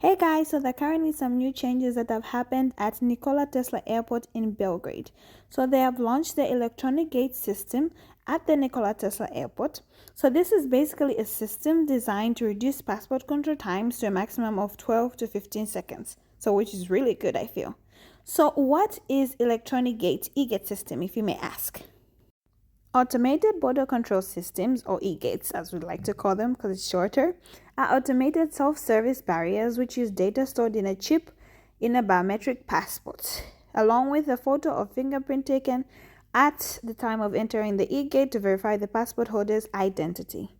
Hey guys, so there are currently some new changes that have happened at Nikola Tesla Airport in Belgrade. So they have launched the electronic gate system at the Nikola Tesla Airport. So this is basically a system designed to reduce passport control times to a maximum of 12 to 15 seconds. So which is really good, I feel. So what is electronic gate e-gate system, if you may ask? Automated border control systems, or e-gates as we like to call them because it's shorter, are automated self-service barriers which use data stored in a chip in a biometric passport, along with a photo of fingerprint taken at the time of entering the e-gate to verify the passport holder's identity.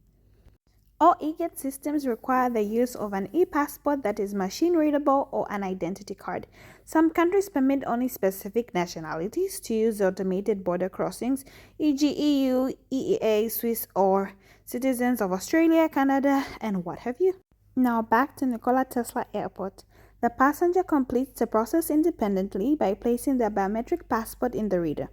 All e-gate systems require the use of an e-passport that is machine-readable or an identity card. Some countries permit only specific nationalities to use automated border crossings, e.g. EU, EEA, Swiss, or citizens of Australia, Canada, and what have you. Now back to Nikola Tesla Airport. The passenger completes the process independently by placing their biometric passport in the reader.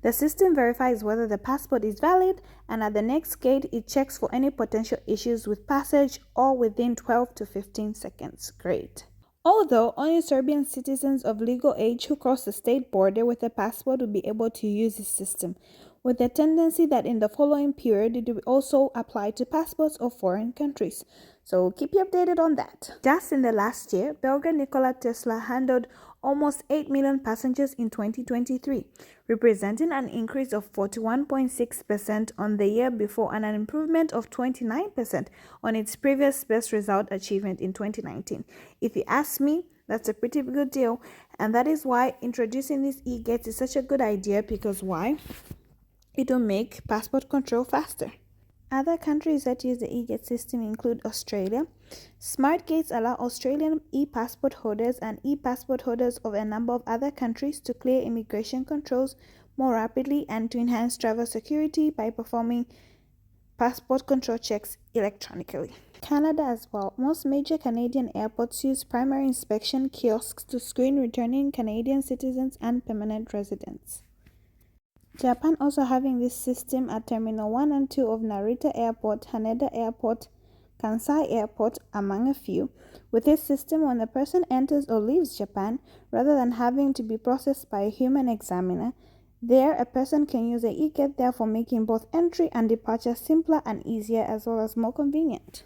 The system verifies whether the passport is valid, and at the next gate, it checks for any potential issues with passage or within 12 to 15 seconds. Great. Although only Serbian citizens of legal age who cross the state border with a passport will be able to use this system, with the tendency that in the following period it will also apply to passports of foreign countries. So keep you updated on that. Just in the last year, Belgrade Nikola Tesla handled almost 8 million passengers in 2023, representing an increase of 41.6% on the year before and an improvement of 29% on its previous best result achievement in 2019. If you ask me, that's a pretty good deal, and that is why introducing these e-gates is such a good idea, because why? It will make passport control faster. Other countries that use the e-gate system include Australia. Smart gates allow Australian e-passport holders and e-passport holders of a number of other countries to clear immigration controls more rapidly and to enhance travel security by performing passport control checks electronically. Canada as well. Most major Canadian airports use primary inspection kiosks to screen returning Canadian citizens and permanent residents. Japan also having this system at Terminal 1 and 2 of Narita Airport, Haneda Airport, Kansai Airport, among a few. With this system, when a person enters or leaves Japan, rather than having to be processed by a human examiner, there a person can use an e-gate, therefore making both entry and departure simpler and easier, as well as more convenient.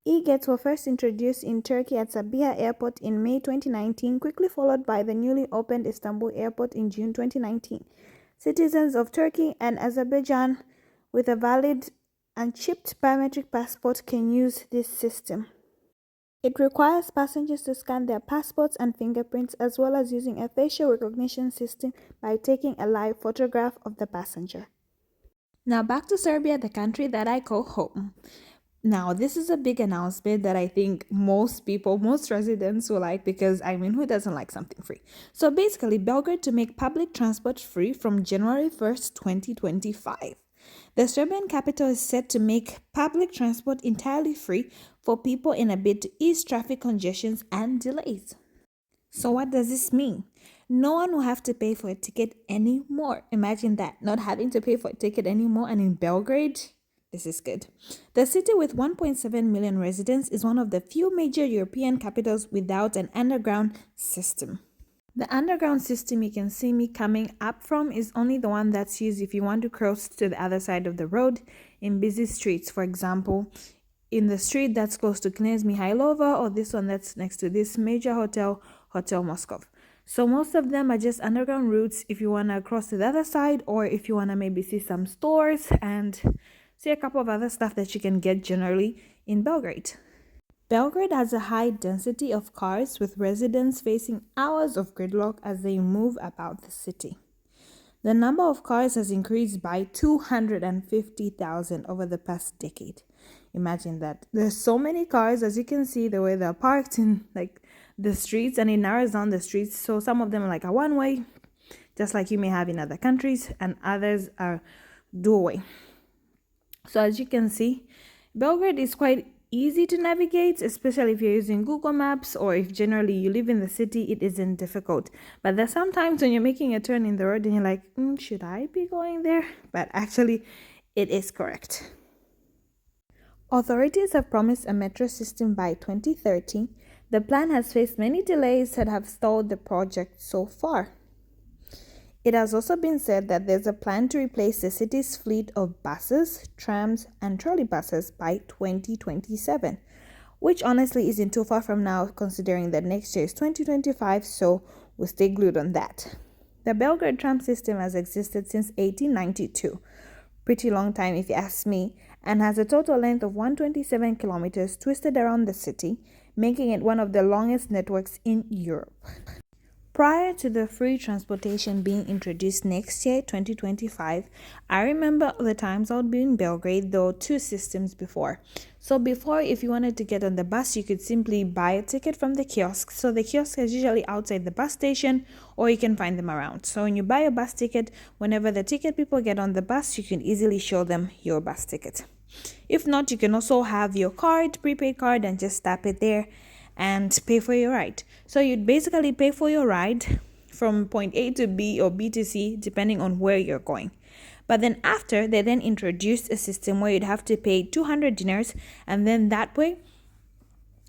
E-gates were first introduced in Turkey at Serbia Airport in May 2019, quickly followed by the newly opened Istanbul Airport in June 2019. Citizens of Turkey and Azerbaijan with a valid and chipped biometric passport can use this system. It requires passengers to scan their passports and fingerprints, as well as using a facial recognition system by taking a live photograph of the passenger. Now back to Serbia, the country that I call home. Now, this is a big announcement that I think most residents will like, because, who doesn't like something free? So basically, Belgrade to make public transport free from January 1st, 2025. The Serbian capital is set to make public transport entirely free for people in a bid to ease traffic congestions and delays. So what does this mean? No one will have to pay for a ticket anymore. Imagine that, not having to pay for a ticket anymore, and in Belgrade, this is good. The city with 1.7 million residents is one of the few major European capitals without an underground system. The underground system you can see me coming up from is only the one that's used if you want to cross to the other side of the road in busy streets. For example, in the street that's close to Knez Mihailova, or this one that's next to this major hotel, Hotel Moscow. So most of them are just underground routes if you want to cross to the other side, or if you want to maybe see some stores and see a couple of other stuff that you can get generally in Belgrade. Belgrade has a high density of cars, with residents facing hours of gridlock as they move about the city. The number of cars has increased by 250,000 over the past decade. Imagine that. There's so many cars, as you can see, the way they're parked in the streets, and it narrows down the streets. So some of them are like a one-way, just like you may have in other countries, and others are dual-way. So as you can see, Belgrade is quite easy to navigate, especially if you're using Google Maps, or if generally you live in the city, it isn't difficult. But there's sometimes when you're making a turn in the road and you're like, should I be going there? But actually, it is correct. Authorities have promised a metro system by 2030. The plan has faced many delays that have stalled the project so far. It has also been said that there's a plan to replace the city's fleet of buses, trams, and trolley buses by 2027, which honestly isn't too far from now considering that next year is 2025, so we'll stay glued on that. The Belgrade tram system has existed since 1892, pretty long time if you ask me, and has a total length of 127 kilometers twisted around the city, making it one of the longest networks in Europe. Prior to the free transportation being introduced next year, 2025, I remember the times I would be in Belgrade, there were two systems before. So before, if you wanted to get on the bus, you could simply buy a ticket from the kiosk. So the kiosk is usually outside the bus station, or you can find them around. So when you buy a bus ticket, whenever the ticket people get on the bus, you can easily show them your bus ticket. If not, you can also have your card, prepaid card, and just tap it there and pay for your ride. So you'd basically pay for your ride from point A to B or B to C, depending on where you're going. But then after, they then introduced a system where you'd have to pay 200 dinars, and then that way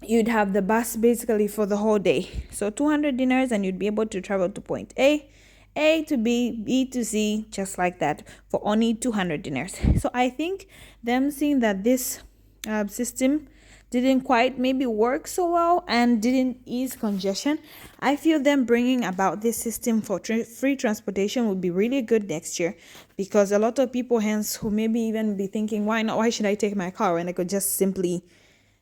you'd have the bus basically for the whole day. So 200 dinars, and you'd be able to travel to point A to B, B to C, just like that, for only 200 dinars. So I think them seeing that this system didn't quite maybe work so well and didn't ease congestion, I feel them bringing about this system for free transportation would be really good next year, because a lot of people hence who maybe even be thinking, why should I take my car when I could just simply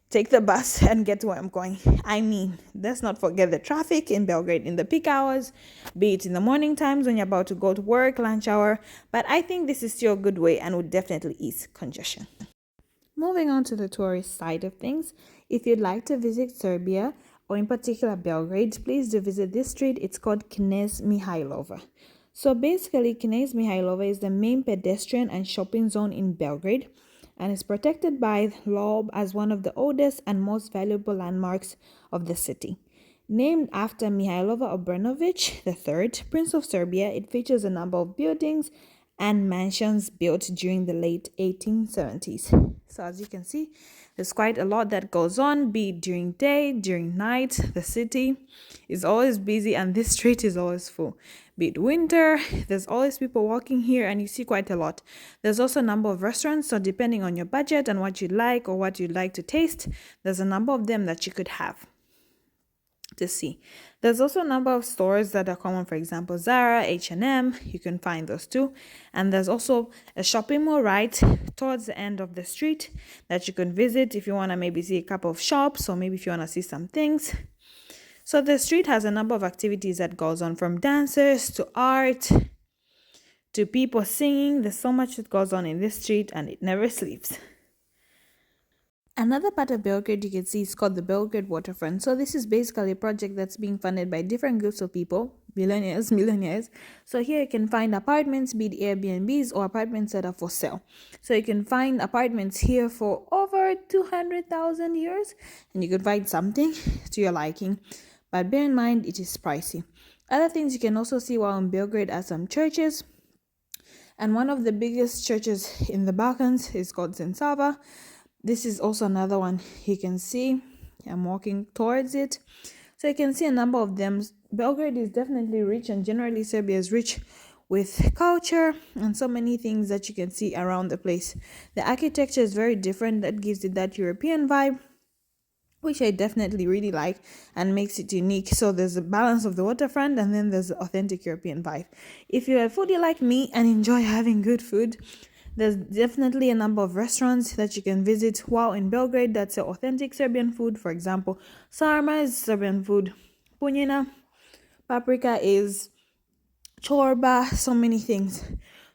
take the bus and get to where I'm going. I mean, let's not forget the traffic in Belgrade in the peak hours, be it in the morning times when you're about to go to work, lunch hour, but I think this is still a good way and would definitely ease congestion. Moving on to the tourist side of things, if you'd like to visit Serbia, or in particular Belgrade, please do visit this street. It's called Knez Mihailova. So basically, Knez Mihailova is the main pedestrian and shopping zone in Belgrade, and is protected by law as one of the oldest and most valuable landmarks of the city. Named after Mihailova Obrenović III, Prince of Serbia, it features a number of buildings and mansions built during the late 1870s. So as you can see, there's quite a lot that goes on, be it during day, during night. The city is always busy and this street is always full. Be it winter, there's always people walking here and you see quite a lot. There's also a number of restaurants, so depending on your budget and what you like or what you'd like to taste, there's a number of them that you could have to see. There's also a number of stores that are common, for example, Zara, H&M, you can find those too. And there's also a shopping mall right towards the end of the street that you can visit if you want to maybe see a couple of shops, or maybe if you want to see some things. So the street has a number of activities that goes on, from dancers to art to people singing. There's so much that goes on in this street and it never sleeps. Another part of Belgrade you can see is called the Belgrade Waterfront. So this is basically a project that's being funded by different groups of people, millionaires. So here you can find apartments, be it Airbnbs or apartments that are for sale. So you can find apartments here for over 200,000 euros, and you can find something to your liking. But bear in mind, it is pricey. Other things you can also see while in Belgrade are some churches. And one of the biggest churches in the Balkans is called St. Sava. This is also another one you can see. I'm walking towards it. So you can see a number of them. Belgrade is definitely rich, and generally Serbia is rich with culture and so many things that you can see around the place. The architecture is very different. That gives it that European vibe, which I definitely really like and makes it unique. So there's a balance of the waterfront and then there's the authentic European vibe. If you're a foodie like me and enjoy having good food, there's definitely a number of restaurants that you can visit while in Belgrade that's authentic Serbian food. For example, sarma is Serbian food, punjena, paprika is chorba, so many things.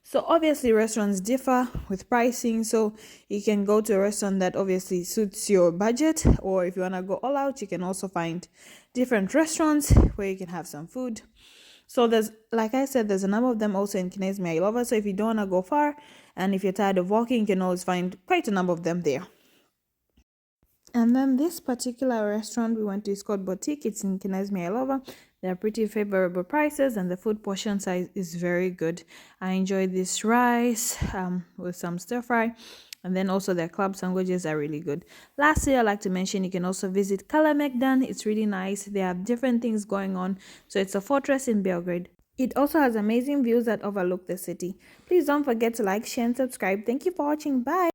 So obviously restaurants differ with pricing, so you can go to a restaurant that obviously suits your budget, or if you want to go all out, you can also find different restaurants where you can have some food. So there's, like I said, there's a number of them also in Knez Mihailova. So if you don't want to go far and if you're tired of walking, you can always find quite a number of them there. And then this particular restaurant we went to is called Boutique. It's in Knez Mihailova. They're pretty favorable prices and the food portion size is very good. I enjoyed this rice with some stir fry And then also their club sandwiches are really good. Lastly, I'd like to mention you can also visit Kalemegdan. It's really nice. They have different things going on. So it's a fortress in Belgrade. It also has amazing views that overlook the city. Please don't forget to like, share, and subscribe. Thank you for watching. Bye.